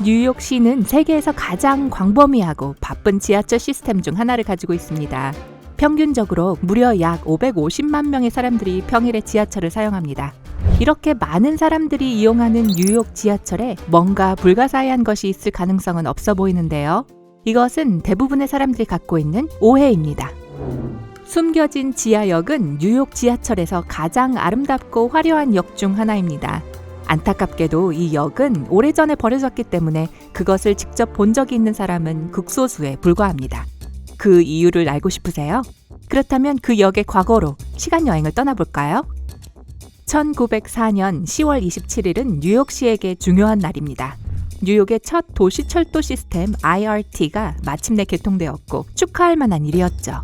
뉴욕시는 세계에서 가장 광범위하고 바쁜 지하철 시스템 중 하나를 가지고 있습니다. 평균적으로 무려 약 550만 명의 사람들이 평일에 지하철을 사용합니다. 이렇게 많은 사람들이 이용하는 뉴욕 지하철에 뭔가 불가사의한 것이 있을 가능성은 없어 보이는데요. 이것은 대부분의 사람들이 갖고 있는 오해입니다. 숨겨진 지하역은 뉴욕 지하철에서 가장 아름답고 화려한 역 중 하나입니다. 안타깝게도 이 역은 오래전에 버려졌기 때문에 그것을 직접 본 적이 있는 사람은 극소수에 불과합니다. 그 이유를 알고 싶으세요? 그렇다면 그 역의 과거로 시간여행을 떠나볼까요? 1904년 10월 27일은 뉴욕시에게 중요한 날입니다. 뉴욕의 첫 도시철도 시스템 IRT가 마침내 개통되었고 축하할 만한 일이었죠.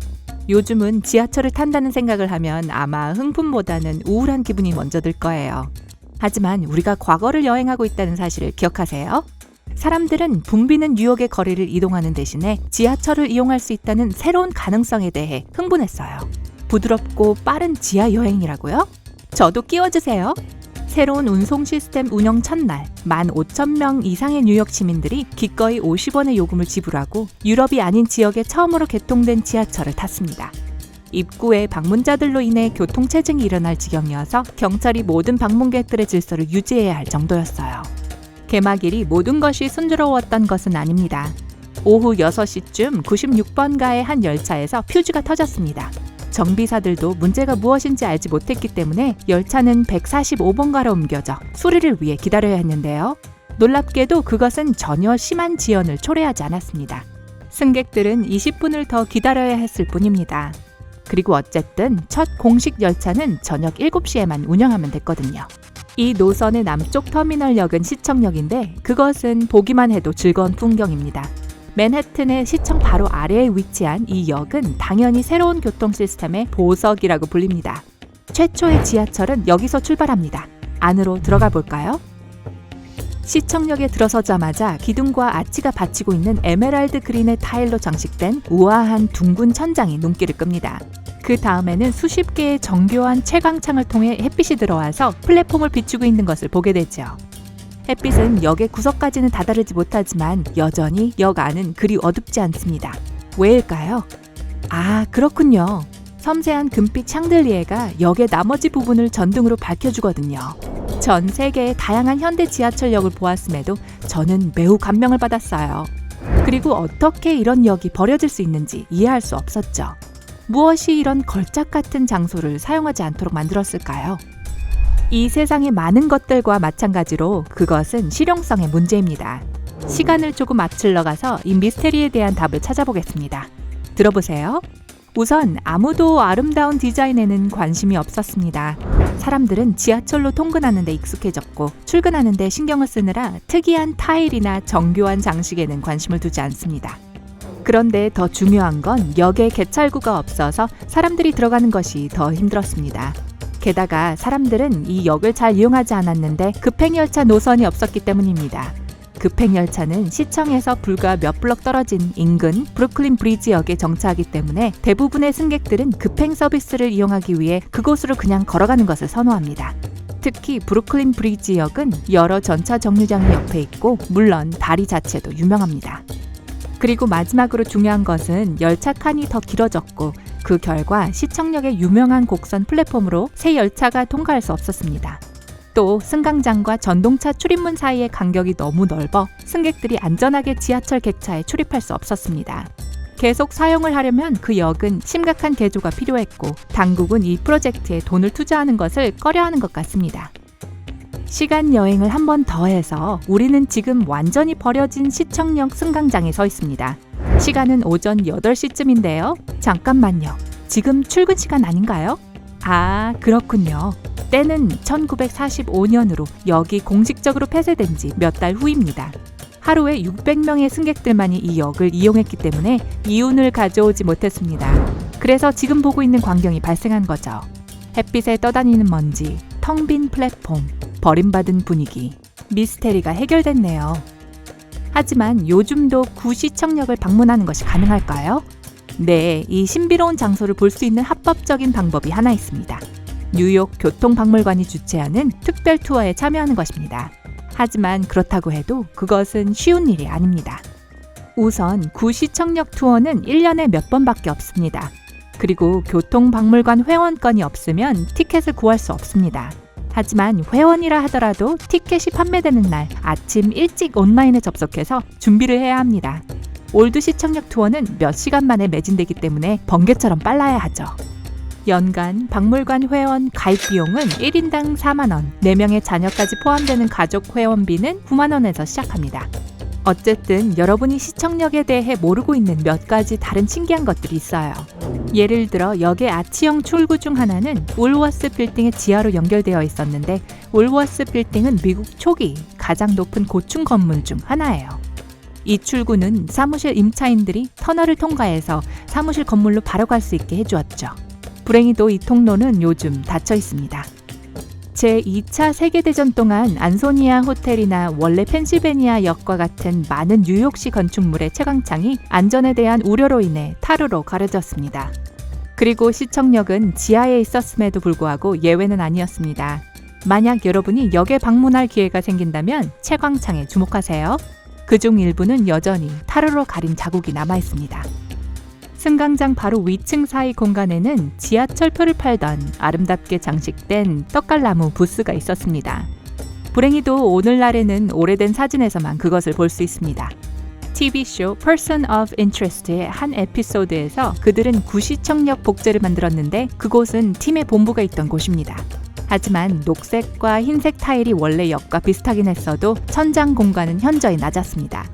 요즘은 지하철을 탄다는 생각을 하면 아마 흥분보다는 우울한 기분이 먼저 들 거예요. 하지만 우리가 과거를 여행하고 있다는 사실을 기억하세요? 사람들은 붐비는 뉴욕의 거리를 이동하는 대신에 지하철을 이용할 수 있다는 새로운 가능성에 대해 흥분했어요. 부드럽고 빠른 지하 여행이라고요? 저도 끼워주세요. 새로운 운송 시스템 운영 첫날 15,000명 이상의 뉴욕 시민들이 기꺼이 50원의 요금을 지불하고 유럽이 아닌 지역에 처음으로 개통된 지하철을 탔습니다. 입구에 방문자들로 인해 교통체증이 일어날 지경이어서 경찰이 모든 방문객들의 질서를 유지해야 할 정도였어요. 개막일이 모든 것이 순조로웠던 것은 아닙니다. 오후 6시쯤 96번가의 한 열차에서 퓨즈가 터졌습니다. 정비사들도 문제가 무엇인지 알지 못했기 때문에 열차는 145번가로 옮겨져 수리를 위해 기다려야 했는데요. 놀랍게도 그것은 전혀 심한 지연을 초래하지 않았습니다. 승객들은 20분을 더 기다려야 했을 뿐입니다. 그리고 어쨌든 첫 공식 열차는 저녁 7시에만 운영하면 됐거든요. 이 노선의 남쪽 터미널역은 시청역인데 그것은 보기만 해도 즐거운 풍경입니다. 맨해튼의 시청 바로 아래에 위치한 이 역은 당연히 새로운 교통 시스템의 보석이라고 불립니다. 최초의 지하철은 여기서 출발합니다. 안으로 들어가 볼까요? 시청역에 들어서자마자 기둥과 아치가 받치고 있는 에메랄드 그린의 타일로 장식된 우아한 둥근 천장이 눈길을 끕니다. 그 다음에는 수십 개의 정교한 채광창을 통해 햇빛이 들어와서 플랫폼을 비추고 있는 것을 보게 되죠. 햇빛은 역의 구석까지는 다다르지 못하지만 여전히 역 안은 그리 어둡지 않습니다. 왜일까요? 아, 그렇군요. 섬세한 금빛 샹들리에가 역의 나머지 부분을 전등으로 밝혀주거든요. 전 세계의 다양한 현대 지하철역을 보았음에도 저는 매우 감명을 받았어요. 그리고 어떻게 이런 역이 버려질 수 있는지 이해할 수 없었죠. 무엇이 이런 걸작 같은 장소를 사용하지 않도록 만들었을까요? 이 세상의 많은 것들과 마찬가지로 그것은 실용성의 문제입니다. 시간을 조금 앞질러 가서 이 미스테리에 대한 답을 찾아보겠습니다. 들어보세요. 우선 아무도 아름다운 디자인에는 관심이 없었습니다. 사람들은 지하철로 통근하는 데 익숙해졌고 출근하는 데 신경을 쓰느라 특이한 타일이나 정교한 장식에는 관심을 두지 않습니다. 그런데 더 중요한 건 역에 개찰구가 없어서 사람들이 들어가는 것이 더 힘들었습니다. 게다가 사람들은 이 역을 잘 이용하지 않았는데 급행열차 노선이 없었기 때문입니다. 급행열차는 시청에서 불과 몇 블럭 떨어진 인근 브루클린 브리지역에 정차하기 때문에 대부분의 승객들은 급행 서비스를 이용하기 위해 그곳으로 그냥 걸어가는 것을 선호합니다. 특히 브루클린 브리지역은 여러 전차 정류장이 옆에 있고 물론 다리 자체도 유명합니다. 그리고 마지막으로 중요한 것은 열차 칸이 더 길어졌고 그 결과 시청역의 유명한 곡선 플랫폼으로 새 열차가 통과할 수 없었습니다. 또 승강장과 전동차 출입문 사이의 간격이 너무 넓어 승객들이 안전하게 지하철 객차에 출입할 수 없었습니다. 계속 사용을 하려면 그 역은 심각한 개조가 필요했고 당국은 이 프로젝트에 돈을 투자하는 것을 꺼려하는 것 같습니다. 시간 여행을 한 번 더 해서 우리는 지금 완전히 버려진 시청역 승강장에 서 있습니다. 시간은 오전 8시쯤인데요. 잠깐만요. 지금 출근 시간 아닌가요? 아, 그렇군요. 때는 1945년으로 역이 공식적으로 폐쇄된 지 몇 달 후입니다. 하루에 600명의 승객들만이 이 역을 이용했기 때문에 이윤을 가져오지 못했습니다. 그래서 지금 보고 있는 광경이 발생한 거죠. 햇빛에 떠다니는 먼지, 텅 빈 플랫폼, 버림받은 분위기, 미스테리가 해결됐네요. 하지만 요즘도 구시청역을 방문하는 것이 가능할까요? 네, 이 신비로운 장소를 볼 수 있는 합법적인 방법이 하나 있습니다. 뉴욕 교통박물관이 주최하는 특별 투어에 참여하는 것입니다. 하지만 그렇다고 해도 그것은 쉬운 일이 아닙니다. 우선 구시청역 투어는 1년에 몇 번밖에 없습니다. 그리고 교통박물관 회원권이 없으면 티켓을 구할 수 없습니다. 하지만 회원이라 하더라도 티켓이 판매되는 날 아침 일찍 온라인에 접속해서 준비를 해야 합니다. 올드시청역 투어는 몇 시간 만에 매진되기 때문에 번개처럼 빨라야 하죠. 연간 박물관 회원 가입 비용은 1인당 4만 원, 4명의 자녀까지 포함되는 가족 회원비는 9만 원에서 시작합니다. 어쨌든 여러분이 시청역에 대해 모르고 있는 몇 가지 다른 신기한 것들이 있어요. 예를 들어 역의 아치형 출구 중 하나는 울워스 빌딩의 지하로 연결되어 있었는데 울워스 빌딩은 미국 초기 가장 높은 고층 건물 중 하나예요. 이 출구는 사무실 임차인들이 터널을 통과해서 사무실 건물로 바로 갈 수 있게 해주었죠. 불행히도 이 통로는 요즘 닫혀 있습니다. 제2차 세계대전 동안 안소니아 호텔이나 원래 펜실베니아 역과 같은 많은 뉴욕시 건축물의 채광창이 안전에 대한 우려로 인해 타르로 가려졌습니다. 그리고 시청역은 지하에 있었음에도 불구하고 예외는 아니었습니다. 만약 여러분이 역에 방문할 기회가 생긴다면 채광창에 주목하세요. 그중 일부는 여전히 타르로 가린 자국이 남아있습니다. 승강장 바로 위층 사이 공간에는 지하철표를 팔던 아름답게 장식된 떡갈나무 부스가 있었습니다. 불행히도 오늘날에는 오래된 사진에서만 그것을 볼 수 있습니다. TV쇼 Person of Interest의 한 에피소드에서 그들은 구시청역 복제를 만들었는데 그곳은 팀의 본부가 있던 곳입니다. 하지만 녹색과 흰색 타일이 원래 역과 비슷하긴 했어도 천장 공간은 현저히 낮았습니다.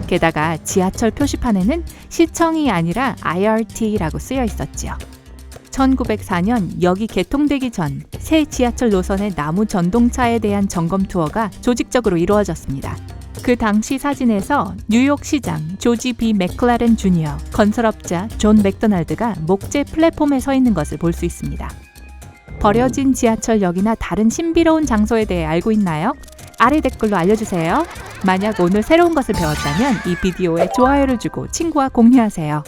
게다가 지하철 표시판에는 시청이 아니라 IRT라고 쓰여 있었지요. 1904년 역이 개통되기 전 새 지하철 노선의 나무 전동차에 대한 점검 투어가 조직적으로 이루어졌습니다. 그 당시 사진에서 뉴욕 시장 조지 B 맥클라렌 주니어, 건설업자 존 맥도날드가 목재 플랫폼에 서 있는 것을 볼 수 있습니다. 버려진 지하철역이나 다른 신비로운 장소에 대해 알고 있나요? 아래 댓글로 알려주세요. 만약 오늘 새로운 것을 배웠다면 이 비디오에 좋아요를 주고 친구와 공유하세요.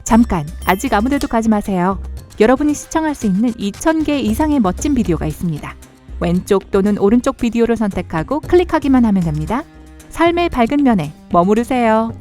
잠깐, 아직 아무데도 가지 마세요. 여러분이 시청할 수 있는 2,000개 이상의 멋진 비디오가 있습니다. 왼쪽 또는 오른쪽 비디오를 선택하고 클릭하기만 하면 됩니다. 삶의 밝은 면에 머무르세요.